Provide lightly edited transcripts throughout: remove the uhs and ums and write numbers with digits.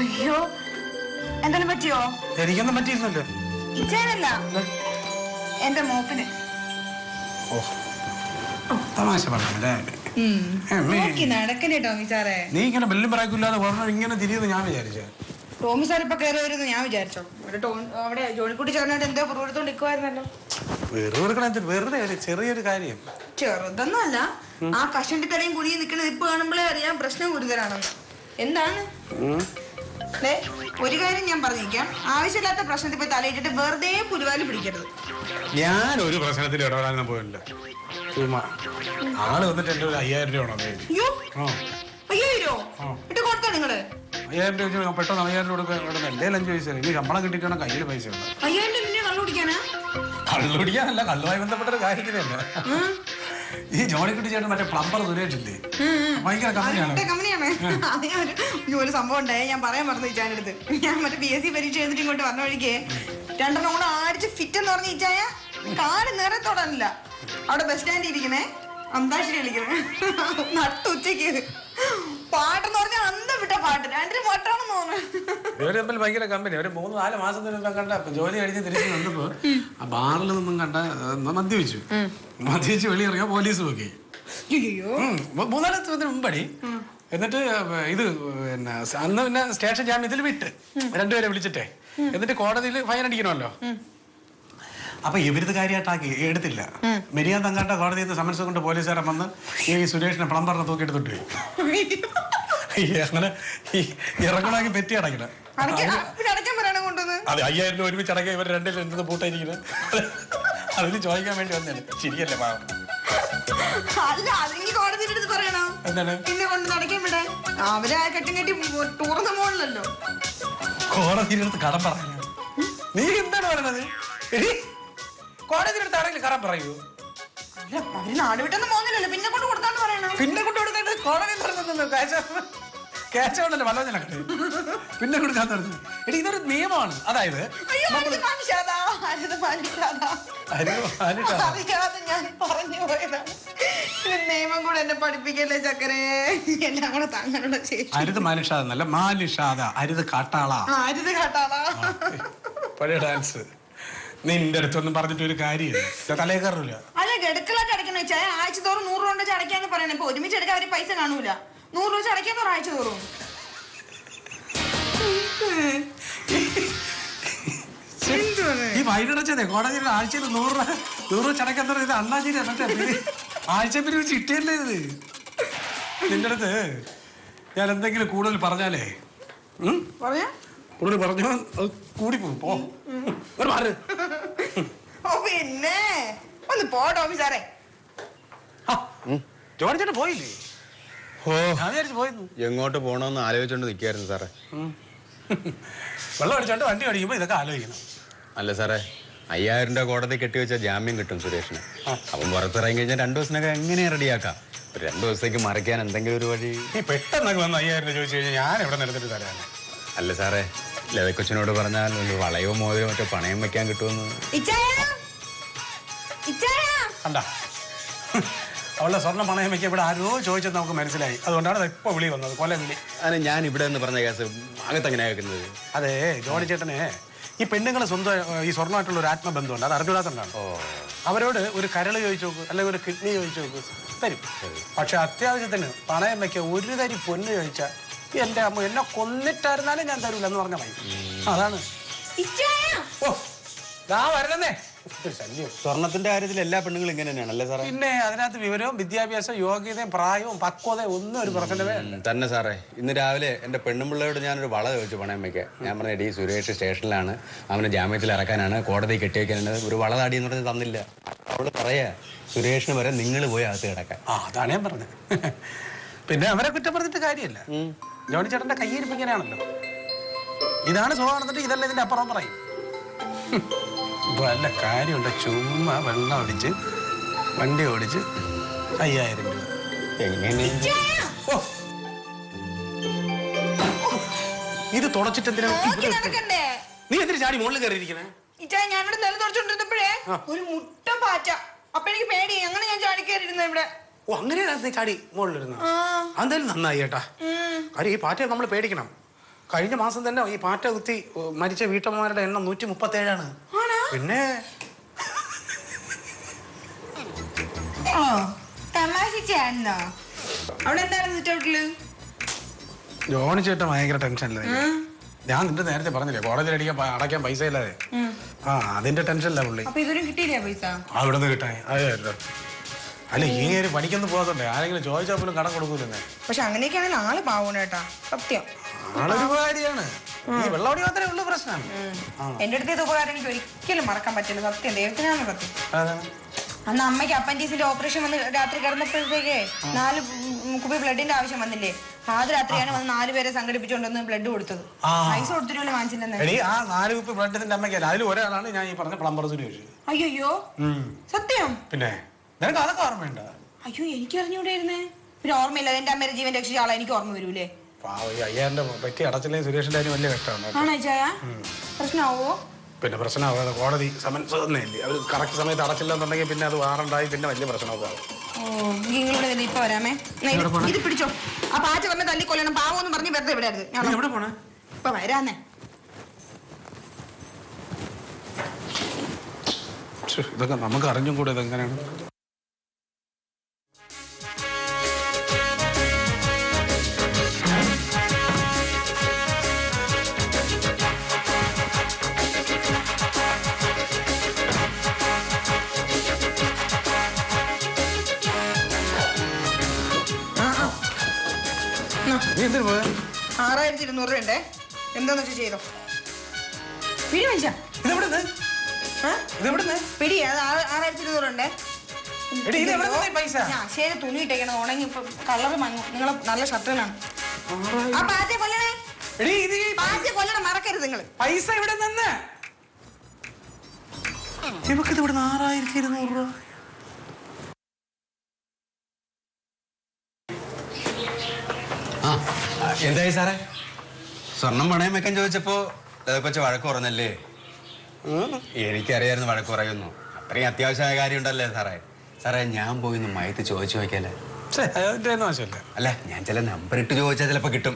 അയ്യോ എന്തെങ്കിലും പറ്റിയോ? എനിക്കൊന്നും പറ്റിയിരുന്നല്ലോ. ഇച്ചേനല്ല എന്റെ മോപ്പിന്. തമാശ പറഞ്ഞല്ലേ? നടക്കണേ ടോമി സാറേ. നീ ഇങ്ങനെ ബെല്ലും പറയില്ലാതെ പറഞ്ഞു ഇങ്ങനെ തിരിയെന്ന് ഞാൻ വിചാരിച്ച. ടോമി സാർ ഇപ്പൊ കയറി വരുന്നു ഞാൻ വിചാരിച്ചോ. അവിടെ ജോണിക്കുട്ടി ചേർന്നായിട്ട് എന്തോ പുറത്തോണ്ട് നിൽക്കുമായിരുന്നല്ലോ. വെറുതെ ചെറിയൊരു കാര്യം. ചെറുതൊന്നും അല്ല. ആ കഷണ്ടി തലയും കുനിയും നിൽക്കുന്നത് ഇപ്പൊ കാണുമ്പോഴേ അറിയാം പ്രശ്നം ഗുരുതരാണെന്ന്. എന്താണ് ഒരു കാര്യം ഞാൻ പറഞ്ഞേക്കാം, ആവശ്യമില്ലാത്ത പ്രശ്നത്തിൽ പോയി തലയിട്ടിട്ട് വെറുതെ പുലിവാല് പിടിക്കരുത്. ഞാൻ ഒരു പ്രശ്നത്തിൽ ഇടപെടാനൊന്നും പോയില്ല. ആള് വന്നിട്ട് എന്റെ 5000 രൂപ വേണം. 5000 ഇട്ട് കൊടുത്തോ നിങ്ങള്? 5000 രൂപ പെട്ടെന്ന് 5000 രൂപ കൊടുക്കാൻ എന്റെ 5 പൈസ ഇനി ശമ്പളം കിട്ടിയിട്ടാണ് കയ്യിൽ പൈസ ഉണ്ട്. 5000 രൂപ കള്ളു കുടിക്കാനാ? കള്ളു കുടിക്കാനല്ല, കള്ളുമായി ബന്ധപ്പെട്ട ഒരു കാര്യത്തിലല്ല. ഈ ജോണിക്കുട്ടി ചേട്ടൻ മറ്റേ പ്ലംബർ സുരേഷില്ലേ, ഭയങ്കര കമ്പനിയാണ്. ഒരു സംഭവം ഉണ്ടായേ ഞാൻ പറയാൻ മറന്നു ഇച്ചാൻ്റെ അടുത്ത്. ഞാൻ മറ്റേ PSC പരീക്ഷ എഴുതിട്ട് ഇങ്ങോട്ട് വന്ന വഴിക്ക് 2 കൂടെ അടിച്ച് ഫിറ്റ് എന്ന് പറഞ്ഞ ഇച്ചായ കാല് നേരത്തോടല്ല അവിടെ ബസ് സ്റ്റാൻഡിൽ ഇരിക്കണേ, അന്താക്ഷരി കളിക്കണേ, നട്ടുച്ചക്ക് പാട്ടെന്ന് പറഞ്ഞാൽ അന്തം വിട്ട പാട്ട്. 2 പാട്ടാണെന്ന് തോന്നുന്നു. ഇവര് തമ്മിൽ ഭയങ്കര കമ്പനി. ഒരു 3-4 മാസത്തിന് കണ്ട ജോലി കഴിഞ്ഞ് തിരിച്ച് വന്നപ്പോ ആ ബാറിൽ നിന്നും കണ്ട മദ്യപിച്ച് വെളിയിറങ്ങിയ പോലീസ് നോക്കി. 3-4 ദിവസത്തിന് മുമ്പടി. എന്നിട്ട് ഇത് പിന്നെ അന്ന് പിന്നെ സ്റ്റേഷൻ ജാമ്യത്തിൽ വിട്ട് 2 പേരെ വിളിച്ചിട്ടേ. എന്നിട്ട് കോടതിയിൽ ഫൈൻ അടിക്കണമല്ലോ. അപ്പൊ ഇവരിത് കാര്യമായിട്ടാക്കി എടുത്തില്ല. മെരിയാൻ തങ്കാട്ട കോടതിയിൽ നിന്ന് സമൻസ് കൊണ്ട് പോലീസുകാരൻ വന്ന് ഈ സുരേഷിനെ പ്ലംബറിനെ തൂക്കിയെടുത്തിട്ട് പോയി. അങ്ങനെ ഇറങ്ങണമെങ്കിൽ പെറ്റി അടയ്ക്കണം. അതെ, 5000 രൂപ ഒരുമിച്ച് അടയ്ക്കാൻ ഇവർ 2 എന്ത് പൂട്ടായിരിക്കുന്നത്. അതിന് ചോദിക്കാൻ വേണ്ടി വന്നേ. ശരിയല്ലേ പാവം? കോടതിയിലെടുത്ത് കടം പറയാനോ? നീ എന്താണ് പറയണത്? കോടതിയിലെടുത്ത് ആരെങ്കിലും കടം പറയൂ? നാട് വിട്ടൊന്നും പോകുന്നില്ലല്ലോ, പിന്നെ കൊണ്ട് കൊടുക്കാന്ന് പറയണോ? പിന്നെ കൊണ്ട് കൊടുക്കാണ്ട് കോടതി പറഞ്ഞല്ലോ. ക്യാഷ് ഉണ്ടല്ലോ വല്ലോചനൊക്കെ പിന്നെ കൊടുക്കാൻ തുടങ്ങി. എടി ഇതൊരു നിയമമാണ്. അതായത് നിയമം കൂടെ എന്നെ പഠിപ്പിക്കല്ലേ ചക്കരേ. എല്ലാം കൂടെ താങ്കളുടെ അരുത് മാനിഷാദ എന്നല്ല, മാനിഷാദ. അരുത് കാട്ടാള. അരുത് കാട്ടാള പഴയ ഡാൻസ്. നിന്റെ അടുത്തൊന്നും പറഞ്ഞിട്ട് ഒരു കാര്യമില്ല, തലേ കയറില്ല. അല്ല ഗഡുക്കളായിട്ട് അടയ്ക്കുന്ന വെച്ചാൽ ആഴ്ച തോറും 100 രൂപ വെച്ച് അടയ്ക്കാന്ന് പറയണേ. ഇപ്പൊ ഒരുമിച്ച് എടുക്കാൻ അവര് പൈസ കാണൂല. 100 രൂപ അടയ്ക്കാന്ന് പറ ആഴ്ച തോറും. ഈ വൈകിടച്ചതേ കോടതിയിൽ ആഴ്ചയിൽ 100 രൂപ ചടക്കാൻ ഇത് അണ്ണാചേരി ആഴ്ച പിരിവ് ചിട്ടിയല്ലേ ഇത്. നിന്റെ അടുത്ത് ഞാൻ എന്തെങ്കിലും കൂടുതൽ പറഞ്ഞാലേ കൂടുതൽ പറഞ്ഞോ അത് കൂടിപ്പോ. പിന്നെ ഒന്ന് പോട്ടോ ഓഫീസാറേ. ജോണി ചേട്ടൻ പോയില്ലേ? എങ്ങോട്ട് പോണോന്ന് ആലോചിച്ചോണ്ട് നിൽക്കായിരുന്നു സാറേ. വെള്ളം അടിച്ചോണ്ട് വണ്ടി അടിക്കുമ്പോ ഇതൊക്കെ ആലോചിക്കണം. അല്ല സാറേ, 5000 രൂപ കോടതി കെട്ടിവെച്ചാൽ ജാമ്യം കിട്ടും സുരേഷിന്. അവൻ പുറത്തിറങ്ങി കഴിഞ്ഞാൽ 2 ദിവസത്തിനൊക്കെ എങ്ങനെ റെഡിയാക്കാം? 2 ദിവസത്തേക്ക് മറിക്കാൻ എന്തെങ്കിലും ഒരു വഴി. പെട്ടെന്നൊക്കെ വന്ന് 5000 രൂപ ചോദിച്ചു കഴിഞ്ഞാൽ ഞാൻ എവിടെ നിരത്തിട്ട് തരാണ്. അല്ല സാറേ, ലതക്കൊച്ചിനോട് പറഞ്ഞാൽ ഒരു വളയോ മോതിരോ മറ്റോ പണയം വെക്കാൻ കിട്ടുമെന്ന്. കണ്ട അവളുടെ സ്വർണ്ണം പണയം വെക്കാൻ ഇവിടെ ആരോ ചോദിച്ചത് നമുക്ക് മനസ്സിലായി. അതുകൊണ്ടാണ് ഇപ്പൊ വിളി വന്നത്, കൊല വിളി. അതിന് ഞാൻ ഇവിടെ എന്ന് പറഞ്ഞ കേസ് അകത്തെങ്ങനെ കേൾക്കുന്നത്? അതെ, ജോണി ചേട്ടന് ഈ പെണ്ണുങ്ങൾ സ്വന്തം ഈ സ്വർണ്ണമായിട്ടുള്ള ഒരു ആത്മബന്ധമുണ്ട്. അത് അറിഞ്ഞൂടാത്തണ്ടാണ്. അവരോട് ഒരു കരള് ചോദിച്ചു നോക്ക്, അല്ലെങ്കിൽ ഒരു കിഡ്നി ചോദിച്ചു നോക്ക്, തരും. പക്ഷെ അത്യാവശ്യത്തിന് പണയം വെക്കാൻ 1 തരി പൊന്ന് ചോദിച്ചാൽ എന്റെ അമ്മ എന്നെ കൊന്നിട്ടായിരുന്നാലും ഞാൻ തരൂല എന്ന് പറഞ്ഞ മതി. അതാണ്. ഓ ദാ വരണന്നേ. സ്വർണത്തിന്റെ കാര്യത്തിൽ എല്ലാ പെണ്ണുങ്ങളും ഇങ്ങനെ തന്നെയാണല്ലേ സാറേ? പിന്നെ അതിനകത്ത് വിവരവും വിദ്യാഭ്യാസവും യോഗ്യതയും പ്രായവും പക്വതയും ഒന്നും ഒരു പ്രശ്നമേ തന്നെ സാറേ. ഇന്ന് രാവിലെ എന്റെ പെണ്ണുമ്പിള്ളയോട് ഞാനൊരു വള ചോദിച്ചു പണയം വെക്കാൻ. ഞാൻ പറഞ്ഞ ഡി സുരേഷ് സ്റ്റേഷനിലാണ്, അവന് ജാമ്യത്തിൽ ഇറക്കാനാണ്, കോടതി കെട്ടിവെക്കാനാണ്. ഒരു വള താടി എന്ന് പറഞ്ഞ് തന്നില്ല. അവള് പറയാ സുരേഷിന് വരെ നിങ്ങൾ പോയി അകത്ത് കിടക്കാൻ. അതാണ് ഞാൻ പറഞ്ഞത്. പിന്നെ അവരെ കുറ്റം പറഞ്ഞിട്ട് കാര്യമില്ല. ജോണി ചേട്ടന്റെ കയ്യിരിപ്പിക്കാനാണല്ലോ. ഇതാണ് സ്വഭാവം. ഇതല്ല ഇതിന്റെ അപ്പുറം പറയും. വല്ല കാര്യമുണ്ട്. ചുമ്മാ വെള്ളം അടിച്ച് വണ്ടി ഓടിച്ച് 5000 രൂപ എങ്ങനെ? ഇത് തുടച്ചിട്ട് എന്തിനാ നീ എന്തിനു ചാടി മുകളിൽ കയറിയിരിക്കണേ? ഞാനിവിടെ നില തുടച്ചോണ്ടിരുന്നപ്പോഴേ ഒരു മുട്ട പാറ്റ. അപ്പൊ എനിക്ക് പേടി. അങ്ങനെ ഞാൻ ചാടി കയറിയിരുന്ന ഇവിടെ. ഓ അങ്ങനെയാണ് ചാടി മുകളിലിരുന്നു. അതെന്തായാലും നന്നായി ചേട്ടാ. കാര്യം ഈ പാറ്റയെ നമ്മൾ പേടിക്കണം. കഴിഞ്ഞ മാസം തന്നെ ഈ പാറ്റ കുത്തി മരിച്ച വീട്ടമ്മമാരുടെ എണ്ണം 137. പിന്നെ ജോണി ചേട്ടൻ ഭയങ്കര ടെൻഷനില്ല. ഞാൻ നിന്റെ നേരത്തെ പറഞ്ഞില്ലേ കോടതിയിൽ അടയ്ക്കാൻ പൈസ ഇല്ലാതെ. അതിന്റെ ടെൻഷനില്ല പുള്ളി. അവിടെ നിന്ന് കിട്ടാൻ അല്ല ഈ ഒരു പണിക്കൊന്നും പോകാത്തണ്ടേ ആരെങ്കിലും ചോദിച്ചാൽ പോലും കടം കൊടുക്കൂലെന്നെ. പക്ഷെ അങ്ങനെയൊക്കെയാണെങ്കിൽ ആള് പാവൂനേട്ടാ സത്യം. ആളൊരുപാടിയാണ്. ഈ വെള്ളമടി മാത്രമേ ഉള്ളൂ പ്രശ്നം. എന്റെ അടുത്ത് ഇത് ഉപകാരം എനിക്ക് ഒരിക്കലും മറക്കാൻ പറ്റില്ല. സത്യം ദൈവത്തിനാണ് സത്യം. അന്ന് അമ്മയ്ക്ക് അപ്പൻഡീസിന്റെ ഓപ്പറേഷൻ വന്ന് രാത്രി കിടന്നപ്പോഴത്തേക്കേ 4 കുപ്പി ബ്ലഡിന്റെ ആവശ്യം വന്നില്ലേ? രാത്രിയാണ് വന്ന് 4 പേരെ സംഘടിപ്പിച്ചുകൊണ്ടൊന്ന് ബ്ലഡ് കൊടുത്തത്. പൈസ കൊടുത്തിട്ട് വാങ്ങിച്ചില്ലെന്ന്. 4 കുപ്പി ബ്ലഡിന്റെ അമ്മയ്ക്ക് അതിൽ ഒരാളാണ് ഞാൻ ഈ പറഞ്ഞ പ്ലംബർ സുരേഷ്. അയ്യോ സത്യം? പിന്നെ നിനക്ക് അതൊക്കെ ഓർമ്മയുണ്ടോ? അയ്യോ എനിക്ക് അറിഞ്ഞൂടായിരുന്നേ. പിന്നെ ഓർമ്മയില്ല. എന്റെ അമ്മയുടെ ജീവൻ രക്ഷിച്ച ആളെ എനിക്ക് ഓർമ്മ വരൂലേ? 5000 പറ്റി അടച്ചില്ലേ സുരേഷിന്റെ കാര്യം വലിയ കഷ്ടമാണ്. പ്രശ്നമാവോ? പിന്നെ പ്രശ്നമാവാതെ കോടതി സമൻസ് തന്നെയല്ലേ. അവർ കറക്റ്റ് സമയത്ത് അടച്ചില്ലെന്നുണ്ടെങ്കിൽ പിന്നെ അത് വാറണ്ടായി പിന്നെ വലിയ പ്രശ്നമൊക്കെ ആവും. ഇപ്പൊ വരാമേ. ഇത് പിടിച്ചോ. ആ പാറ്റ പറഞ്ഞ തല്ലിക്കൊല്ലണം പാവോന്ന് പറഞ്ഞ് വെറുതെ വിടരുത്. എവിടെ പോണേ? ഇപ്പൊ വരാന്നേ. ഇതൊക്കെ നമുക്ക് അറിഞ്ഞും കൂടെ ഇതെങ്ങനെയാണ്. നീ എന്തിനു പോയ? 6200 രൂപ ഉണ്ടേ. എന്താന്ന് വെച്ചാൽ ചെയ്തോ. പിടി മനുഷ്യ. പിടി. അത് 6200 ഉണ്ടേ. ശരി തുണി ഇട്ടേക്കണം ഉണങ്ങി. ഇപ്പൊ കളറ് നിങ്ങളെ നല്ല ഷർട്ടുകളാണ്. ആ പാറ്റയെ കൊല്ലണേ. പാറ്റയെ കൊല്ലണം മറക്കരുത് നിങ്ങള്. പൈസ ഇവിടെ നിന്ന് ഇവക്കിത് ഇവിടെ 6200 രൂപ. എന്തായി സാറേ? സ്വർണം പണയം വെക്കാൻ ചോദിച്ചപ്പോ കൊച്ചു വഴക്ക് പറഞ്ഞല്ലേ? എനിക്കറിയായിരുന്നു വഴക്ക് പറയുന്നു. അത്രയും അത്യാവശ്യമായ കാര്യം ഉണ്ടല്ലേ സാറേ? സാറേ ഞാൻ പോയി ഒന്ന് മയത്ത് ചോദിച്ചു നോക്കിയല്ലേ? അല്ല ഞാൻ ചില നമ്പർ ഇട്ട് ചോദിച്ചാൽ ചിലപ്പോ കിട്ടും.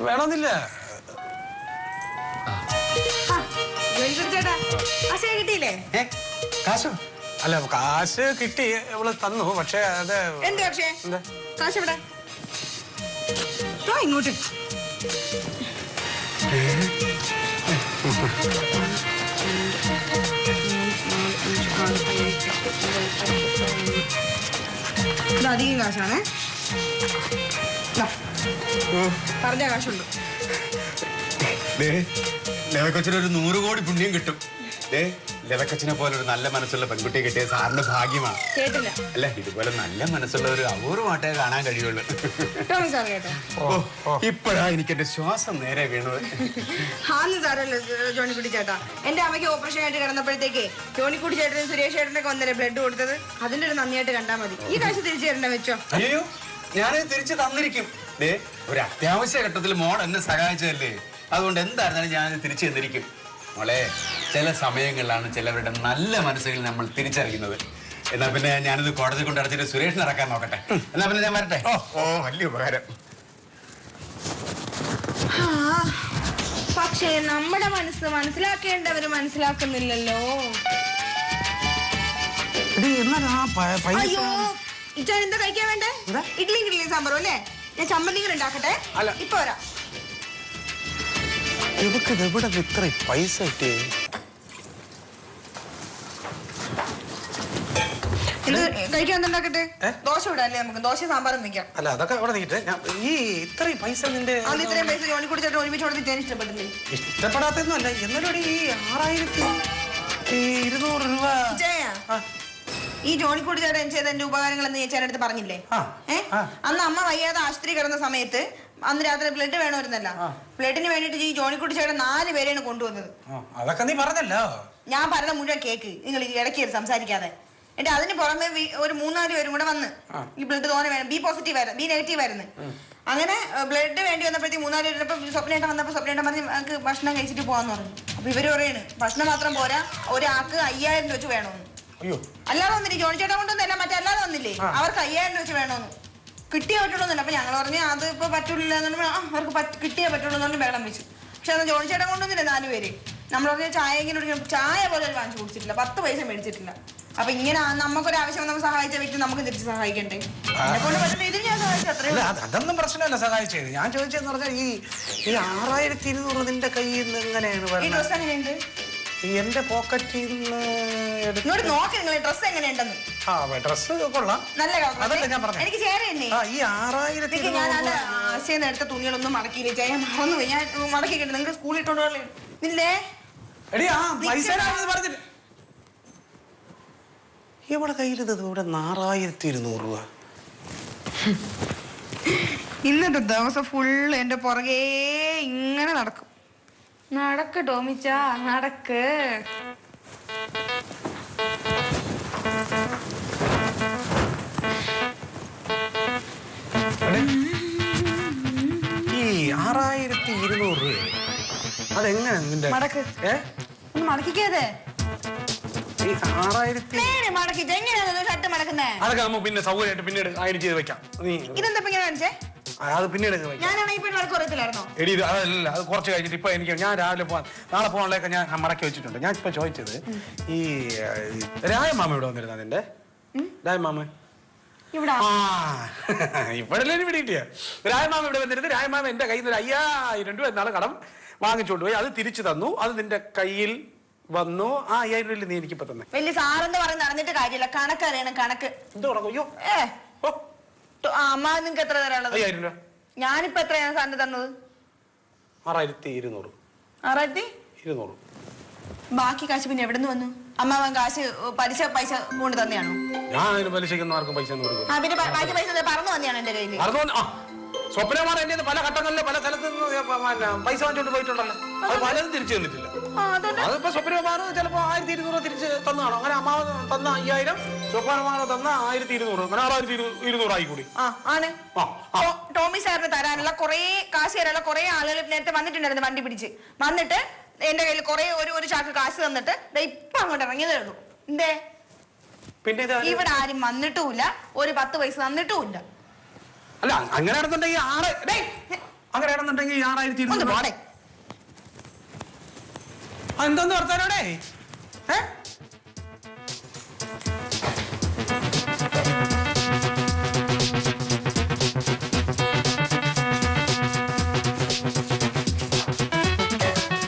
വേണമെന്നില്ല. കാശോ? അല്ല കാശ് കിട്ടി അവള് തന്നു. പക്ഷെ അത് കാശ് എവിടെ? ഇങ്ങോട്ട് അധികം കാശാണേ. പറഞ്ഞ കാശുണ്ട്. ലതക്കൊച്ചിനൊരു 100 കോടി പുണ്യം കിട്ടും. ലതക്കൊച്ചിനെ പോലെ ഒരു നല്ല മനസ്സുള്ള പെൺകുട്ടിയെ കിട്ടിയ സാറിന്റെ ഭാഗ്യമാണ്. കേട്ടില്ല. അല്ല ഇതുപോലെ നല്ല മനസ്സുള്ള ഒരു അപൂർവമായിട്ടേ കാണാൻ കഴിയുള്ളൂ. ഇപ്പോഴാ എനിക്ക് എന്റെ ശ്വാസം നേരെ വീണത്. സാറല്ലേ ജോണിക്കുട്ടി ചേട്ടാ. എന്റെ അമ്മയ്ക്ക് ഓപ്പറേഷൻ ആയിട്ട് കിടന്നപ്പോഴത്തേക്ക് ജോണിക്കുട്ടി ചേട്ടനും സുരേഷ് ചേട്ടനൊക്കെ വന്നല്ലേ ബ്ലഡ് കൊടുത്തത്. അതിന്റെ ഒരു നന്ദിയായിട്ട് കണ്ടാൽ മതി. ഈ കാശ് തിരിച്ചു തരണ്ട വെച്ചോ. അയ്യോ ഞാനത് തിരിച്ചു തന്നിരിക്കും. ഒരു അത്യാവശ്യ ഘട്ടത്തിൽ മോൾ എന്നെ സഹായിച്ചതല്ലേ? അതുകൊണ്ട് എന്തായിരുന്നാലും ഞാൻ തിരിച്ചു തന്നിരിക്കും. മോളെ ചില സമയങ്ങളിലാണ് ചിലവരുടെ നല്ല മനസ്സുകൾ നമ്മൾ തിരിച്ചറിയുന്നത്. എന്നാ പിന്നെ ഞാനിത് കോടതി കൊണ്ട് അടച്ചിട്ട് സുരേഷിനെ ഇറക്കാൻ നോക്കട്ടെ. എന്നാ പിന്നെ ഞാൻ വരട്ടെ. വലിയ ഉപകാരം. പക്ഷേ നമ്മുടെ മനസ്സ് മനസ്സിലാക്കേണ്ടവര് മനസ്സിലാക്കുന്നില്ലല്ലോ. അയ്യോ ഇച്ചാൻ എന്താ കഴിക്കാൻ വേണ്ടേ? ഇഡ്ഡലിയും സാമ്പാറും അല്ലേ? ഞാൻ ചമ്മന്തികൾ ഉണ്ടാക്കട്ടെ. ഇപ്പൊ വരാം. ഇവിടെ ഇത്ര പൈസ കിട്ടി? കഴിക്കാൻ എന്തുണ്ടാക്കട്ടെ? ദോശ വിടാല്ലേ? നമുക്ക് ദോശ സാമ്പാറും വെക്കാം. അല്ല അതൊക്കെ അവിടെ നിൽക്കട്ടെ. ഈ ഇത്രയും പൈസ നിന്റെ ഇത്രയും പൈസ ജോണിക്കുട്ടി ചേട്ടൻ ഒരുമിച്ച് കൊടുത്ത് ഞാൻ ഇഷ്ടപ്പെട്ടില്ലേ? ഇഷ്ടപ്പെടാത്തൊന്നും അല്ല. എന്നാലും ഈ 6200 രൂപ ഈ ജോണിക്കുട്ടി ചേട്ടൻ ചെയ്ത എന്റെ ഉപകാരങ്ങൾ എന്ന് ചേട്ടൻ്റെ അടുത്ത് പറഞ്ഞില്ലേ? അന്ന് അമ്മ വയ്യാതെ ആശുപത്രി കിടന്ന സമയത്ത് അന്ന് രാത്രി ബ്ലഡ് വേണമായിരുന്നല്ല. ബ്ലഡിന് വേണ്ടിട്ട് ഈ ജോണിക്കുട്ടി ചേട്ടൻ 4 പേരെയാണ് കൊണ്ടുവന്നത്. അതൊക്കെ നീ പറഞ്ഞല്ലോ. ഞാൻ പറഞ്ഞ മുഴുവൻ കേക്ക്. നിങ്ങൾ ഇടയ്ക്ക് സംസാരിക്കാതെ. എന്നിട്ട് അതിന് പുറമെ ഒരു 3-4 പേരും കൂടെ വന്ന് ഈ ബ്ലഡ് തോന്നെ വേണം. ബി പോസിറ്റീവ് ആയിരുന്നു, ബി നെഗറ്റീവ് ആയിരുന്നു. അങ്ങനെ ബ്ലഡ് വേണ്ടി വന്നപ്പോഴത്തേക്ക് 3-4 പേരിപ്പോ സ്വപ്നേട്ടൻ വന്നപ്പോൾ സ്വപ്നേട്ടൻ പറഞ്ഞ് നമുക്ക് ഭക്ഷണം കഴിച്ചിട്ട് പോകാന്ന് പറഞ്ഞു. അപ്പൊ ഇവര് പറയാണ് ഭക്ഷണം മാത്രം പോരാ, ഒരാൾക്ക് 5000 വെച്ച് വേണമെന്ന്. അയ്യോ അല്ലാതെ വന്നില്ലേ ജോണി ചേട്ടൻ കൊണ്ടൊന്നല്ല മറ്റല്ലാതെ വന്നില്ലേ അവർക്ക് 5000 രൂപ വെച്ച് വേണമെന്ന് കിട്ടിയേ പറ്റുള്ളൂന്നല്ല. അപ്പൊ ഞങ്ങൾ പറഞ്ഞു അത് ഇപ്പൊ പറ്റൂല അവർക്ക് കിട്ടിയേ പറ്റുള്ളൂ എന്ന് ബഹളം വെച്ചു. പക്ഷെ അത് ജോണി ചേട്ടൻ കൊണ്ടൊന്നില്ല 4 പേര്. നമ്മൾ പറഞ്ഞ ചായ ഇങ്ങനെ ചായ പോലെ വാങ്ങിച്ചു കുടിച്ചിട്ടില്ല, 10 പൈസ മേടിച്ചിട്ടില്ല. അപ്പൊ ഇങ്ങനെ നമുക്കൊരാവശ്യം നമ്മൾ സഹായിച്ച വ്യക്തി നമുക്ക് തിരിച്ച് സഹായിക്കണ്ടേ? എന്നെക്കൊണ്ട് പറ്റുന്ന ഇതിൽ ഞാൻ സഹായിച്ചു, അത്രേ. അതൊന്നും പ്രശ്നമല്ല സഹായിച്ചത്. ഞാൻ ചോദിച്ചതെന്ന് പറഞ്ഞാൽ ഈ 6200 നിന്റെ കയ്യിൽ നിന്ന് എങ്ങനെയാണ് ഈ ഡ്രസ് എങ്ങനെയുണ്ട്? എന്റെ പോക്കറ്റിൽ നിന്ന് ഇങ്ങോട്ട് നോക്കി നിങ്ങൾ ഡ്രസ് എങ്ങനെയുണ്ടെന്ന്. ഡ്രസ് കൊള്ളാം, നല്ല അതല്ല ഞാൻ പറഞ്ഞു. എനിക്ക് ചേര തന്നെ. ഈ 6000 ഞാൻ ആശയം എടുത്ത തുണികളൊന്നും മടക്കിയില്ല ചായ, മറന്നുപോയി. ഞാൻ മടക്കിക്കിട്ട് നിങ്ങൾക്ക് സ്കൂളിൽ ഇട്ടോണ്ട് ഇല്ലേ പറഞ്ഞില്ല. ഇവിടെ കയ്യിലത് ഇവിടെ 4200 രൂപ. ഇന്നത്തെ ദിവസം ഫുള്ള് എന്റെ പുറകെ ഇങ്ങനെ നടക്കും. നടക്ക് ടോമിച്ച നടക്ക്. ഈ 6200 രൂപ അതെങ്ങനെ നിന്റെ മടക്ക്? ഒന്ന് മടക്കിക്കേ. ഈ 6000 മടക്കിച്ച എങ്ങനെയാണ് ഷർട്ട് മടക്കുന്നേ? അതൊക്കെ നമുക്ക് പിന്നെ സൗകര്യമായിട്ട് പിന്നീട് ആയിട്ട് ചെയ്ത് വെക്കാം. നീ ഇതെന്താ ഇങ്ങനെ കാണിച്ചേ? അത് പിന്നീട് ഞാനാണെങ്കിൽ ഇപ്പൊ നടക്ക് അറിയത്തില്ലായിരുന്നോ? എടി അതല്ല, അത് കുറച്ച് കഴിഞ്ഞിട്ട് ഇപ്പൊ എനിക്ക് ഞാൻ രാവിലെ നാളെ പോകാനുള്ളതൊക്കെ ഞാൻ മടക്കി വെച്ചിട്ടുണ്ട്. ഞാൻ ഇപ്പൊ ചോദിച്ചത് ഈ രായമാമ ഇവിടെ വന്നിരുന്നു. അതിന്റെ രായമാമ ഇവിടെല്ലേ ഇവിടെ കിട്ടിയ രായമാമ ഇവിടെ വന്നിരുന്നു. രായമാമ എന്റെ കയ്യിൽ നിന്ന് 5000 രൂപ എന്നാണ് കടം വാങ്ങിച്ചോണ്ട് പോയി. അത് തിരിച്ചു തന്നു. അത് നിന്റെ കയ്യിൽ വന്നു. ആ 5000 രൂപ നീ എനിക്കിപ്പോ തന്നെ. വലിയ സാറെന്ന് പറഞ്ഞ് നടന്നിട്ട് കാര്യമില്ല, കണക്ക് അറിയണം. കണക്ക് എന്തോ അയ്യോ അമ്മ നിങ്ങക്ക് എത്ര തരാനുള്ളത്? 5000 രൂപ. ഞാനിപ്പോ എത്രയാണ് സാറിന് തന്നത്? 6200. 6200. ബാക്കി കാശ് പിന്നെ എവിടെ നിന്ന് വന്നു? അമ്മാവൻ കാശ് പൈസ കൊണ്ട് തന്നെയാണോ? ഞാൻ അതിന് പലിശയ്ക്കൊന്നും ആർക്കും പൈസ ഒന്നും കൊടുക്കും. പിന്നെ ബാക്കി പൈസ പറന്നു വന്നെയാണ് എന്റെ കയ്യിൽ. സ്വപ്നമാർ എന്റെ പല ഘട്ടങ്ങളിലും പല സ്ഥലത്ത് പൈസ വാങ്ങിച്ചോണ്ട് പോയിട്ടുണ്ടല്ലോ. അത് പലതും തിരിച്ചു തന്നിട്ടില്ല. അതിപ്പോ സ്വപ്നമാർ ചിലപ്പോ 1200 തിരിച്ച് തന്നാണോ? അങ്ങനെ അമ്മാവ് തന്ന 5000, സ്വപ്നമാർ തന്ന 1200, അങ്ങനെ 6200 ആയി കൂടി. ആണ്. ടോമി സാറിന് തരാനുള്ള കുറെ കാശ് തരാനുള്ള കുറെ ആളുകൾ നേരത്തെ വന്നിട്ടുണ്ടായിരുന്നു വണ്ടി പിടിച്ച്. വന്നിട്ട് എന്റെ കയ്യിൽ കുറെ ഒരു ചാക്ക് കാശ് തന്നിട്ട് ഇപ്പൊ അങ്ങോട്ട് ഇറങ്ങിയതേ ഉള്ളൂ. എന്തേ പിന്നെ ഇവിടെ ആരും വന്നിട്ടുമില്ല, ഒരു 10 പൈസ തന്നിട്ടുമില്ല. അല്ല അങ്ങനെയാണെന്നുണ്ടെങ്കിൽ അങ്ങനെയാണെന്നുണ്ടെങ്കിൽ 6200. എന്തോന്ന് വർത്താനോടെ?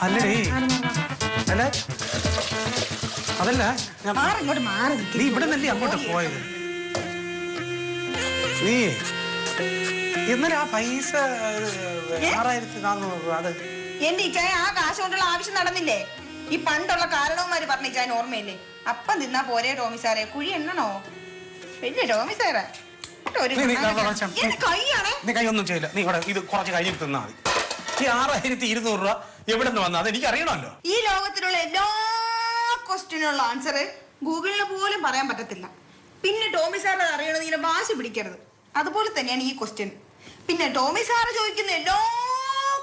അല്ലേ അല്ല അതല്ല നീ ഇവിടെ നല്ലേ അങ്ങോട്ട് പോയത്? നീ ഇന്നലെ ആ പൈസ 6400 അത് എന്റെ ഇച്ചായ ആ കാശ് കൊണ്ടുള്ള ആവശ്യം നടന്നില്ലേ? ഈ പണ്ടുള്ള കാരണവന്മാര് പറഞ്ഞ ഇച്ചായന് ഓർമ്മയില്ലേ? അപ്പം തിന്നാ പോരെ ടോമി സാറേ, കുഴി എണ്ണണോ? വലിയ ടോമി സാറേ കൈയാണേ. നീ കൈ ഒന്നും ചെയ്യില്ല. നീ ഇവിടെ ഇത് കുറച്ച് കഴിഞ്ഞിട്ട് തിന്നാ മതി. ഈ 6200 രൂപ എവിടെ നിന്ന് വന്നത് എനിക്ക് അറിയണമല്ലോ. ഈ ലോകത്തിലുള്ള എല്ലാ ക്വസ്റ്റ്യനുള്ള ആൻസർ ഗൂഗിളിന് പോലും പറയാൻ പറ്റത്തില്ല. പിന്നെ ടോമി സാർ അറിയണത് ഇങ്ങനെ ഭാഷ പിടിക്കരുത്. അതുപോലെ തന്നെയാണ് ഈ ക്വസ്റ്റ്യൻ. പിന്നെ ടോമി സാറ് ചോദിക്കുന്ന എല്ലാ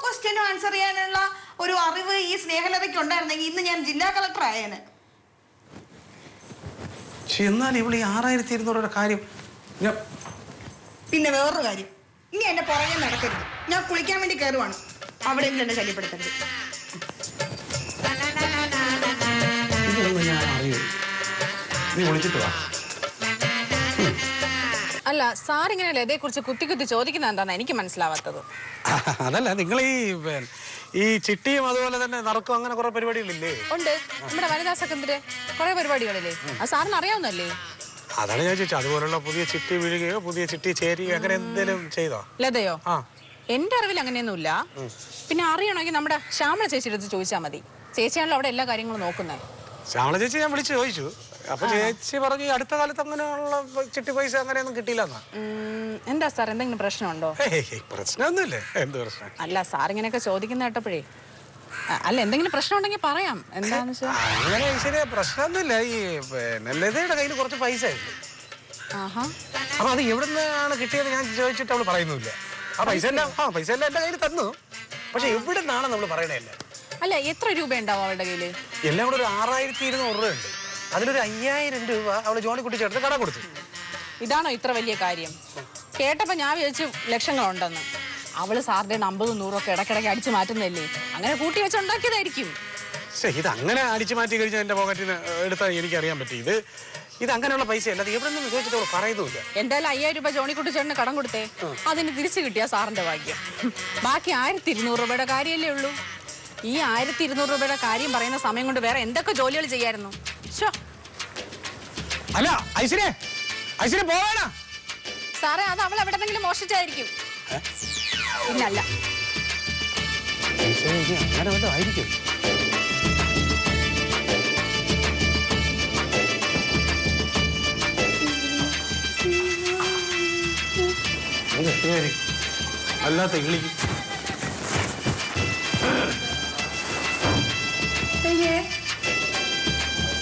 ക്വസ്റ്റ്യനും ആൻസർ ചെയ്യാനുള്ള ഒരു അറിവ് ഈ സ്നേഹലതയ്ക്ക് ഉണ്ടായിരുന്നെങ്കിൽ ഇന്ന് ഞാൻ ജില്ലാ കളക്ടർ ആയേനെ. എന്നാൽ ഇവിടെ 6200 കാര്യം. പിന്നെ വേറൊരു കാര്യം, ഇനി എന്നെ പുറകെ നടക്കരുത്. ഞാൻ കുളിക്കാൻ വേണ്ടി കയറുവാണ്, അവിടെ എന്നെ ശല്യപ്പെടുത്തരുത്. ഞാൻ അറിയൂ, നീ വിളിച്ചിട്ട് വാ. അല്ല സാർ ഇങ്ങനെയല്ലേ ഇതേ കുറിച്ച് കുത്തി ചോദിക്കുന്ന എന്താണെന്ന് എനിക്ക് മനസ്സിലാവാത്തത്. അതല്ല നിങ്ങൾ ഈ ചിട്ടിയും അതുപോലെ തന്നെ നടക്കും അങ്ങനെ കുറെ പരിപാടികളില്ലേ? ഉണ്ട്, നമ്മുടെ വനിതാ സെക്കൻഡറി കുറെ പരിപാടികളില്ലേ, അത് സാറിന് അറിയാവുന്നല്ലേ? അതാണ് ഞാൻ ചോദിച്ചത്. അതുപോലുള്ള പുതിയ ചിട്ടി വീഴുകയോ പുതിയ ചിട്ടി ചേരുകയോ അങ്ങനെ എന്തെങ്കിലും ചെയ്തോ? ലതയോ? എന്റെ അറിവിൽ അങ്ങനെയൊന്നുമില്ല. പിന്നെ അറിയണമെങ്കിൽ നമ്മുടെ ശ്യാമള ചേച്ചിയുടെ അടുത്ത് ചോദിച്ചാൽ മതി. ചേച്ചിയാണല്ലോ അവിടെ എല്ലാ കാര്യങ്ങളും നോക്കുന്നത്. ശ്യാമള ചേച്ചി ഞാൻ വിളിച്ചു ചോദിച്ചു. അപ്പൊ ചേച്ചി പറഞ്ഞു അടുത്ത കാലത്ത് അങ്ങനെയുള്ള ചിട്ടി പൈസ അങ്ങനെയൊന്നും കിട്ടിയില്ലെന്നാ. എന്താ സാർ എന്തെങ്കിലും പ്രശ്നമുണ്ടോ? പ്രശ്നമൊന്നുമില്ലേ? എന്ത് പ്രശ്നം? അല്ല സാർ ഇങ്ങനെയൊക്കെ ചോദിക്കുന്ന കേട്ടപ്പോഴേ, അല്ല എന്തെങ്കിലും പ്രശ്നം ഉണ്ടെങ്കിൽ പറയാം. എന്താന്ന് വെച്ചാൽ അങ്ങനെ ശരിയാ, പ്രശ്നമൊന്നുമില്ല. ഈ ലതയുടെ കയ്യിൽ കുറച്ച് പൈസ ഉണ്ട്. അപ്പൊ അത് എവിടെ നിന്നാണ് കിട്ടിയത് ഞാൻ ചോദിച്ചിട്ട് അവള് പറയുന്നില്ല. ആ പൈസ എല്ലാം എന്റെ കയ്യിൽ തന്നു. പക്ഷെ എവിടെ നിന്നാണ് നമ്മൾ പറയണല്ല. അല്ല എത്ര രൂപ ഉണ്ടാവും അവളുടെ കയ്യില്? എല്ലാം കൂടെ ഒരു 6200 രൂപ ഉണ്ട്. അതിലൊരു 5000 രൂപ അവള് ജോണിക്കുട്ടി ചേട്ടന് കട കൊടുത്തു. ഇതാണോ ഇത്ര വലിയ കാര്യം? കേട്ടപ്പോ ഞാൻ വിചാരിച്ചു ലക്ഷങ്ങളുണ്ടെന്ന്. അവള് സാറിന്റെ 50, 100 ഒക്കെ ഇടയ്ക്കിടയ്ക്ക് അടിച്ചു മാറ്റുന്നല്ലേ, അങ്ങനെ കൂട്ടി വെച്ച് ഉണ്ടാക്കിയതായിരിക്കും. ഇത് അങ്ങനെ അടിച്ചു മാറ്റി കഴിഞ്ഞാൽ എന്റെ പോക്കറ്റിൽ നിന്ന് എടുത്താൽ എനിക്ക് അറിയാൻ പറ്റി. ഇത് അങ്ങനെയുള്ള പൈസ അല്ല. എവിടെ നിന്ന് ചോദിച്ചിട്ട് അവൾ പറയുന്നില്ല. എന്തായാലും 5000 രൂപ ജോണിക്കുട്ടി ചേട്ടന് കടം കൊടുത്തേ, അതിന് തിരിച്ചു കിട്ടിയ സാറിന്റെ ഭാഗ്യം. ബാക്കി 1200 രൂപയുടെ കാര്യമല്ലേ ഉള്ളൂ. ഈ 1200 രൂപയുടെ കാര്യം പറയുന്ന സമയം കൊണ്ട് വേറെ എന്തൊക്കെ ജോലികൾ ചെയ്യായിരുന്നു. അല്ല ഐശ്വര്യ, ഐശ്വര്യ പോവാണ സാറേ, അത് അവൾ എവിടെന്നെങ്കിലും മോഷ്ടിച്ചായിരിക്കും. പിന്നല്ല. അങ്ങനെ വല്ലതും ആയിരിക്കും. അല്ലാത്ത ഇളിക്കും.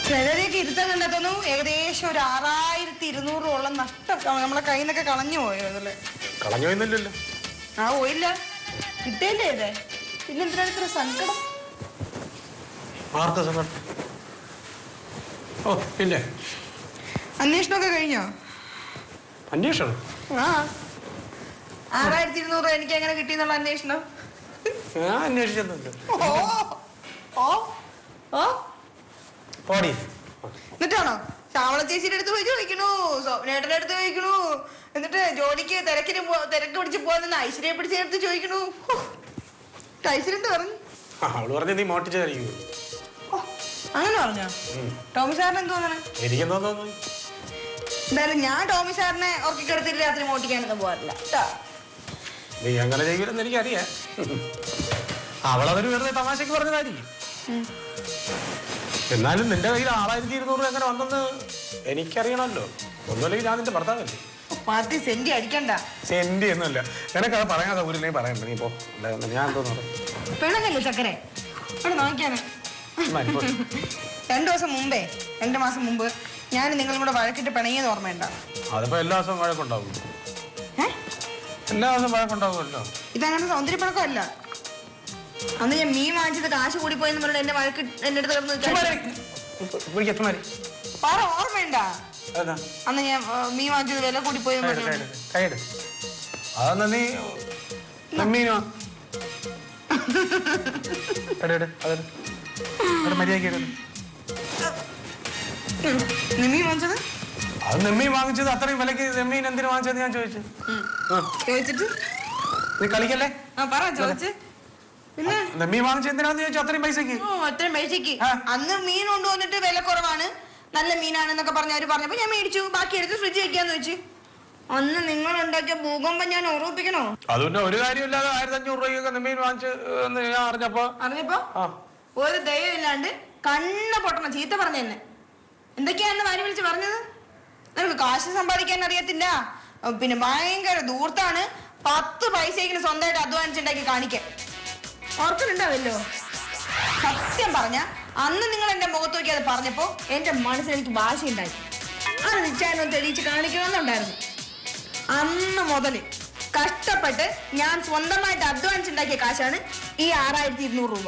ചിലരെയൊക്കെ ഇരുത്തം കണ്ടെത്തുന്നു. ഏകദേശം ഒരു 6200 നഷ്ടം നമ്മളെ കയ്യിൽ നിന്നൊക്കെ കളഞ്ഞു പോയോ? അതല്ലേ കളഞ്ഞു പോയില്ലല്ലോ. ആ പോയില്ല, കിട്ടേണ്ടേ ഇതേ. പിന്നെ എന്തിനാണ് ഇത്ര സങ്കടം? ആർക്കാ സങ്കടം? ഓ പിന്നെ അന്വേഷണമൊക്കെ കഴിഞ്ഞോ? അന്വേഷണം? ആ 6200 എനിക്ക് എങ്ങനെ കിട്ടിയെന്നുള്ള അന്വേഷണം ഞാൻ അന്വേഷിച്ചൊന്നുമില്ല. എന്നിട്ടാണോ ശ്യാമള ചേച്ചിയുടെ അടുത്ത് പോയി ചോദിക്കണു, സ്വപ്നേട്ടന്റെ അടുത്ത് ചോദിക്കണു, എന്നിട്ട് ജോലിക്ക് തിരക്ക് പിടിച്ച് പോകാൻ ഐശ്വര്യ പിടിച്ചെടുത്ത് ചോദിക്കണു. ഐശ്വര്യ എന്താ പറഞ്ഞു? അവള് പറഞ്ഞ നീ മോട്ടിച്ചായിരിക്കും. അങ്ങനെ പറഞ്ഞോ? ടോമി സാറിന് എന്ത് തോന്നണേ? എനിക്കെന്തോ തോന്നുന്നു. എന്തായാലും ഞാൻ ടോമി സാറിനെ ഉറക്കിക്കെടുത്തിട്ട് രാത്രി മോട്ടിക്കാനൊന്നും പോകാറില്ല. നീ അങ്ങനെ ചെയ്യില്ലെന്ന് എനിക്കറിയാം. അവളതൊരു വെറുതെ തമാശക്ക് പറഞ്ഞതായിരിക്കും. എന്നാലും നിന്റെ കയ്യിൽ 6200 എങ്ങനെ വന്നെന്ന് എനിക്കറിയണമല്ലോ. ഒന്നുമില്ലെങ്കിൽ ഞാൻ നിന്റെ ഭർത്താവല്ലേ. പാർട്ടി സെന്റി അടിക്കണ്ട. സെന്റി ഒന്നുമില്ല. നിനക്കത് പറയാൻ സൗകര്യം പറയണ്ട. നീ പോ. ഞാൻ എന്തോന്നു പിണങ്ങല്ലേ ചക്കരെ? അവിടെ നോക്കിയാണ് 2 ദിവസം മുമ്പേ, 2 മാസം മുമ്പ് ഞാൻ നിങ്ങളും കൂടെ വഴക്കിട്ട് പിണങ്ങിയെന്ന് ഓർമ്മയുണ്ട? അതിപ്പോ എല്ലാ ദിവസവും വഴക്കുണ്ടാവും. എല്ലാ ദിവസവും വഴക്കുണ്ടാവുമല്ലോ. ഇതങ്ങനെ സൗന്ദര്യ പിണക്കമല്ല. അന്ന് ഞാൻ മീൻ വാങ്ങിച്ചത് കാശ് കൂടി പോയെന്ന് പറഞ്ഞിട്ട് എന്റെ വഴക്ക് എന്റെ അടുത്ത് പറ, ഓർമ്മയുണ്ട? അന്ന് ഞാൻ മീൻ വാങ്ങിച്ചത് വില കൂടി പോയെന്ന് പറഞ്ഞു. അതെന്നാ നീ മീനോ മര്യാദ നിമ്മീൻ വാങ്ങിച്ചത്? അത് നെമ്മീൻ വാങ്ങിച്ചത് അത്രയും വിലക്ക് നെമ്മീൻ എന്തിനു വാങ്ങിച്ചത് ഞാൻ ചോദിച്ചിട്ട് നീ കളിക്കല്ലേ? പറ ചോദിച്ച്. പിന്നെ നെമ്മീൻ വാങ്ങിച്ചത് എന്തിനാന്ന് ചോദിച്ചു. അത്രയും പൈസക്ക്. അത്രയും പൈസക്ക് അന്ന് മീൻ കൊണ്ടുവന്നിട്ട് വില കുറവാണ്, നല്ല മീനാണെന്നൊക്കെ പറഞ്ഞ് അവര് പറഞ്ഞപ്പോ ഞാൻ മേടിച്ചു. ബാക്കി എടുത്ത് ഫ്രിഡ്ജ് വെക്കാന്ന് വെച്ച്. അന്ന് നിങ്ങൾ ഉണ്ടാക്കിയ ഭൂകമ്പം ഞാൻ ഓർമ്മിപ്പിക്കണോ? അതുകൊണ്ട് ഒരു കാര്യമില്ലാതെ 1500 രൂപയൊക്കെ നെമ്മീൻ വാങ്ങിച്ച് ഞാൻ അറിഞ്ഞപ്പോ ഒരു ദയവില്ലാണ്ട് കണ്ണ് പൊട്ടണം ചീത്ത പറഞ്ഞു തന്നെ. എന്തൊക്കെയാന്ന് വാരി വിളിച്ച് പറഞ്ഞത്? നിനക്ക് കാശ് സമ്പാദിക്കാൻ അറിയത്തില്ല, പിന്നെ ഭയങ്കര ദൂർത്താണ്, 10 പൈസയ്ക്ക് സ്വന്തമായിട്ട് അധ്വാനിച്ചുണ്ടാക്കി കാണിക്കാൻ. ഓർക്കുന്നുണ്ടാവല്ലോ. സത്യം പറഞ്ഞ അന്ന് നിങ്ങൾ എന്റെ മുഖത്ത് നോക്കി അത് പറഞ്ഞപ്പോ എന്റെ മനസ്സിൽ എനിക്ക് വാശിയുണ്ടായി. അത് നിശ്ചയം തെളിയിച്ച് കാണിക്കണമെന്നുണ്ടായിരുന്നു. അന്ന് മുതൽ കഷ്ടപ്പെട്ട് ഞാൻ സ്വന്തമായിട്ട് അധ്വാനിച്ചുണ്ടാക്കിയ കാശാണ് ഈ 6200 രൂപ.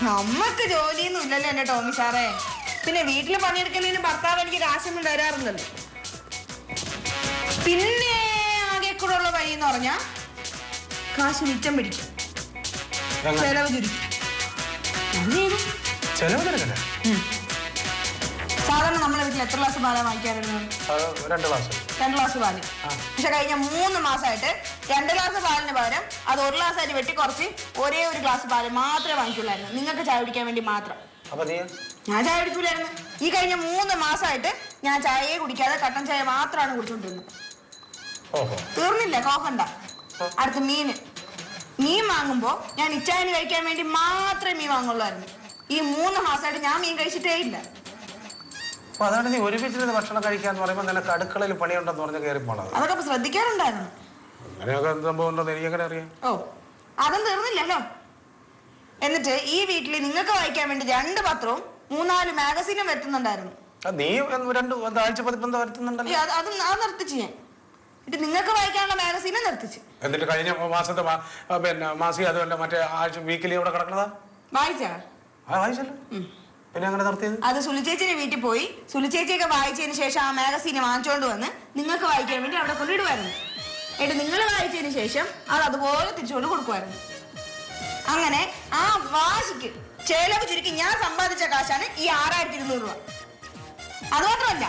നമ്മക്ക് ജോലിയൊന്നും ഇല്ലല്ലോ എന്റെ ടോമി സാറേ. പിന്നെ വീട്ടില് പണിയെടുക്കുന്നതിന് ഭർത്താവ് എനിക്ക് കാശൊന്നും തരാറുണ്ടല്ലോ. പിന്നെ ആകെ കൂടെ ഉള്ള വഴി എന്ന് പറഞ്ഞാ കാശ് മിച്ചം പിടിക്കും, ചെലവ് ചുരുക്കും. സാധാരണ നമ്മളെ വീട്ടിൽ എത്ര ഗ്ലാസ് പാലാണ് വാങ്ങിക്കാറുള്ളത്? 2 ഗ്ലാസ്. 2 ഗ്ലാസ് പാല്. പക്ഷെ കഴിഞ്ഞ 3 മാസമായിട്ട് 2 ഗ്ലാസ് പാലിന് പകരം അത് 1 ഗ്ലാസ് ആയിട്ട് വെട്ടി കുറച്ച് ഒരേ ഒരു ഗ്ലാസ് പാല് മാത്രമേ വാങ്ങിക്കുള്ളായിരുന്നു, നിങ്ങൾക്ക് ചായ കുടിക്കാൻ വേണ്ടി മാത്രം. ഞാൻ ചായ കുടിക്കൂലായിരുന്നു. ഈ കഴിഞ്ഞ 3 മാസമായിട്ട് ഞാൻ ചായയെ കുടിക്കാതെ കട്ടൻ ചായ മാത്രമാണ് കുടിച്ചോണ്ടിരുന്നത്. തീർന്നില്ല, കോക്കണ്ട. അടുത്ത മീൻ വാങ്ങുമ്പോ ഞാൻ ഇച്ചായന് കഴിക്കാൻ വേണ്ടി മാത്രമേ മീൻ വാങ്ങുള്ളായിരുന്നു. ഈ 3 മാസമായിട്ട് ഞാൻ മീൻ കഴിച്ചിട്ടേ ഇല്ല. അതാണ് നീ ഒരുമിച്ചിരുന്ന് ഭക്ഷണം കഴിക്കാന്ന് പറയുമ്പോൾ നിനക്ക് അടുക്കളയിൽ പണിയുണ്ടെന്ന് പറഞ്ഞ കയറി പോണത്. അതൊക്കെ ശ്രദ്ധിക്കാറുണ്ടായിരുന്നു. അങ്ങനെയൊക്കെ സംഭവം ഉണ്ടെന്ന് എനിക്കെങ്ങനെ അറിയാം? അതും തീർന്നില്ലല്ലോ. എന്നിട്ട് ഈ വീട്ടിൽ നിങ്ങൾക്ക് വായിക്കാൻ വേണ്ടി 2 പത്രവും 3-4 മാഗസീനും വരുത്തുന്നുണ്ടായിരുന്നു. നീ 2 ആഴ്ച പതിപ്പ് വരുത്തുന്നുണ്ടല്ലോ. അത് നിർത്തിച്ച് ഞാൻ. എന്നിട്ട് നിങ്ങൾക്ക് വായിക്കാനുള്ള മാഗസീനെ നിർത്തിച്ചു. എന്നിട്ട് കഴിഞ്ഞ മാസത്തെ പിന്നെ മാസിക അതുമല്ല മറ്റേ ആഴ്ച വീക്കിലി അവിടെ കിടക്കണതാ വായിച്ചാ? വായിച്ചല്ലോ. പിന്നെ അങ്ങനെ നിർത്തിയത് അത് സുലിച്ചേച്ചിന്റെ വീട്ടിൽ പോയി സുലിച്ചേച്ചിയൊക്കെ വായിച്ചതിന് ശേഷം ആ മാഗസീനെ വാങ്ങിച്ചോണ്ട് വന്ന് നിങ്ങൾക്ക് വായിക്കാൻ വേണ്ടി അവിടെ കൊണ്ടിടുമായിരുന്നു. എന്നിട്ട് നിങ്ങൾ വായിച്ചതിന് ശേഷം അത് അതുപോലെ തിരിച്ചുകൊണ്ട് കൊടുക്കുമായിരുന്നു. അങ്ങനെ ആ വാശിക്ക് ചെലവ് ചുരുക്കി ഞാൻ സമ്പാദിച്ച കാശാണ് ഈ 6200 രൂപ. അതുമാത്രമല്ല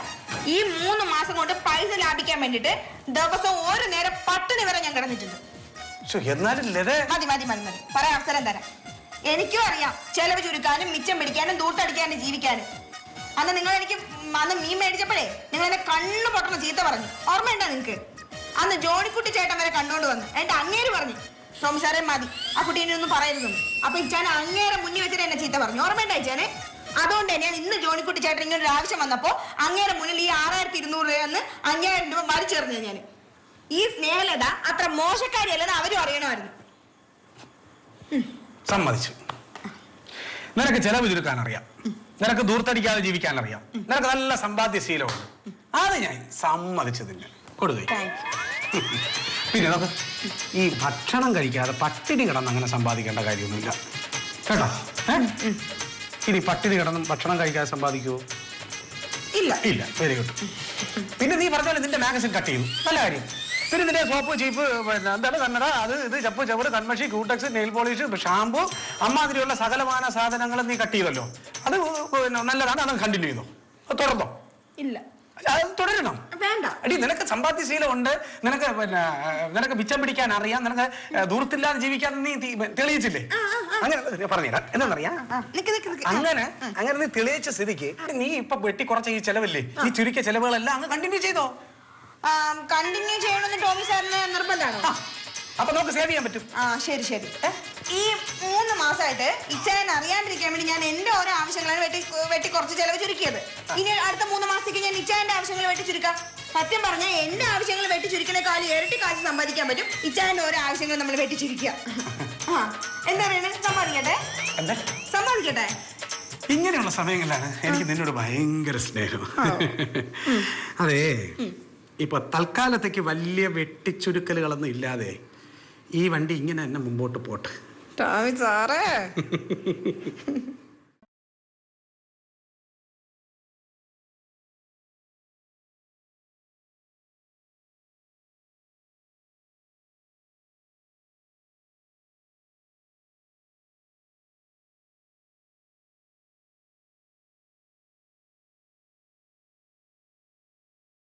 ഈ 3 മാസം കൊണ്ട് പൈസ ലാഭിക്കാൻ വേണ്ടിട്ട് ദിവസം ഒരു നേരം പട്ടിണി വരെ ഞാൻ കിടന്നിട്ടുണ്ട്. മതി മതി മതി മതി പറയാൻ അവസരം തരാം. എനിക്കും അറിയാം ചെലവ് ചുരുക്കാനും മിച്ചം പിടിക്കാനും ദൂട്ടടിക്കാനും ജീവിക്കാനും. അന്ന് നിങ്ങൾ എനിക്ക് അന്ന് മീൻ മേടിച്ചപ്പോഴേ നിങ്ങൾ എന്നെ കണ്ണു പൊട്ടണ ചീത്ത പറഞ്ഞു. ഓർമ്മയുണ്ടോ നിങ്ങക്ക്? അന്ന് ജോണിക്കുട്ടി ചേട്ടൻ വരെ കണ്ടുകൊണ്ട് വന്നു. എന്നിട്ട് അങ്ങേര് പറഞ്ഞു ടോമി സാറേ മതി ആ കുട്ടീനെ ഒന്നും പറയരുതെന്ന്. അപ്പൊ ഇച്ചാൻ അങ്ങേരെ മുന്നിൽ വെച്ചിട്ട് എന്നെ ചീത്ത പറഞ്ഞു. ഓർമ്മയുണ്ടോ ഇച്ചാനെ? അതുകൊണ്ട് തന്നെയാണ് ഇന്ന് ജോണിക്കുട്ടി ചേട്ടൻ ഇങ്ങനെ ഒരു ആവശ്യം വന്നപ്പോ അങ്ങേരെ മുന്നിൽ ഈ 6200 രൂപയെന്ന് 5000 രൂപ വലിച്ചെറിഞ്ഞു. ഞാൻ ഈ സ്നേഹലത അത്ര മോശക്കാരിയല്ലെന്ന് അവരും അറിയണമായിരുന്നു. സമ്മതിച്ചു. നിനക്ക് ചെലവ് ചുരുക്കാൻ അറിയാം, നിനക്ക് ദൂർത്തടിക്കാതെ ജീവിക്കാൻ അറിയാം, നിനക്ക് നല്ല സമ്പാദ്യശീലമുണ്ട്. അത് ഞാൻ സമ്മതിച്ചതിന് കൊടുക്കുക. പിന്നെ നമുക്ക് ഈ ഭക്ഷണം കഴിക്കാതെ പട്ടിണി കിടന്ന് അങ്ങനെ സമ്പാദിക്കേണ്ട കാര്യമൊന്നുമില്ല കേട്ടോ. ഇനി പട്ടിണി കിടന്നും ഭക്ഷണം കഴിക്കാതെ സമ്പാദിക്കുമോ? ഇല്ല ഇല്ല. Very good. പിന്നെ നീ പറഞ്ഞ പോലെ നിന്റെ മാഗസിൻ കട്ട് ചെയ്തു, നല്ല കാര്യം. പിന്നെ നിന്റെ സോപ്പ് ചീപ്പ് പിന്നെ എന്താണ് കന്നഡ അത് ഇത് ചപ്പ് ചവറ് കൺമഷി ക്യൂടെക്സ് നെയിൽ പോളിഷ് ഷാമ്പു അമ്മാതിരിയുള്ള സകലമാന സാധനങ്ങൾ നീ കട്ട് ചെയ്തല്ലോ. അത് പിന്നെ നല്ലതാണ്. അത് കണ്ടിന്യൂ ചെയ്തോ? അത് തുടർന്നോ? ഇല്ല. അത് തുടരണം. വേണ്ട. അടി നിനക്ക് സമ്പാദ്യശീലം ഉണ്ട്, നിനക്ക് പിന്നെ നിനക്ക് മിച്ചം പിടിക്കാൻ അറിയാം, നിനക്ക് ദൂരത്തില്ലാതെ ജീവിക്കാൻ നീ തെളിയിച്ചില്ലേ? അങ്ങനെ പറഞ്ഞുതരാം. എന്താണെന്നറിയാം, അങ്ങനെ നീ തെളിയിച്ച സ്ഥിതിക്ക് നീ ഇപ്പൊ വെട്ടി കുറച്ച ഈ ചെലവില്ലേ, ഈ ചുരുക്കിയ ചെലവുകളെല്ലാം അങ്ങ് കണ്ടിന്യൂ ചെയ്തോ? കണ്ടിന്യൂ ചെയ്യണമെന്ന് ടോമി സാറിന് നിർബന്ധമാണോ? അപ്പൊ നമുക്ക് സേവ് ചെയ്യാൻ പറ്റും. ശരി ശരി. ഈ 3 മാസമായിട്ട് ഇച്ചാൻ അറിയാണ്ടിരിക്കാൻ വേണ്ടി ഞാൻ എന്റെ ഓരോ ആവശ്യങ്ങളാണ് വെട്ടി കുറച്ച് ചെലവ് ചുരുക്കിയത്. ഇനി അടുത്ത 3 മാസത്തേക്ക് ഞാൻ ഇച്ചാന്റെ ആവശ്യങ്ങൾ വെട്ടി ചുരുക്കാം. സത്യം പറഞ്ഞാൽ എന്റെ ആവശ്യങ്ങൾ വെട്ടി ചുരുക്കണേക്കാളും ഇരട്ടി കാശ് സമ്പാദിക്കാൻ പറ്റും ഇച്ചാന്റെ ഓരോ ആവശ്യങ്ങൾ നമ്മൾ വെട്ടി ചുരുക്കുക. എന്താ പറയുന്നത്? സമ്പാദിക്കട്ടെ. ഇങ്ങനെയുള്ള സമയങ്ങളിലാണ് എനിക്ക് നിന്നോട് ഭയങ്കര സ്നേഹം. അതെ, ഇപ്പൊ തൽക്കാലത്തേക്ക് വലിയ വെട്ടിച്ചുരുക്കലുകളൊന്നും ഇല്ലാതെ ഈ വണ്ടി ഇങ്ങനെ തന്നെ മുമ്പോട്ട് പോട്ടെ. ടോമി സാറേ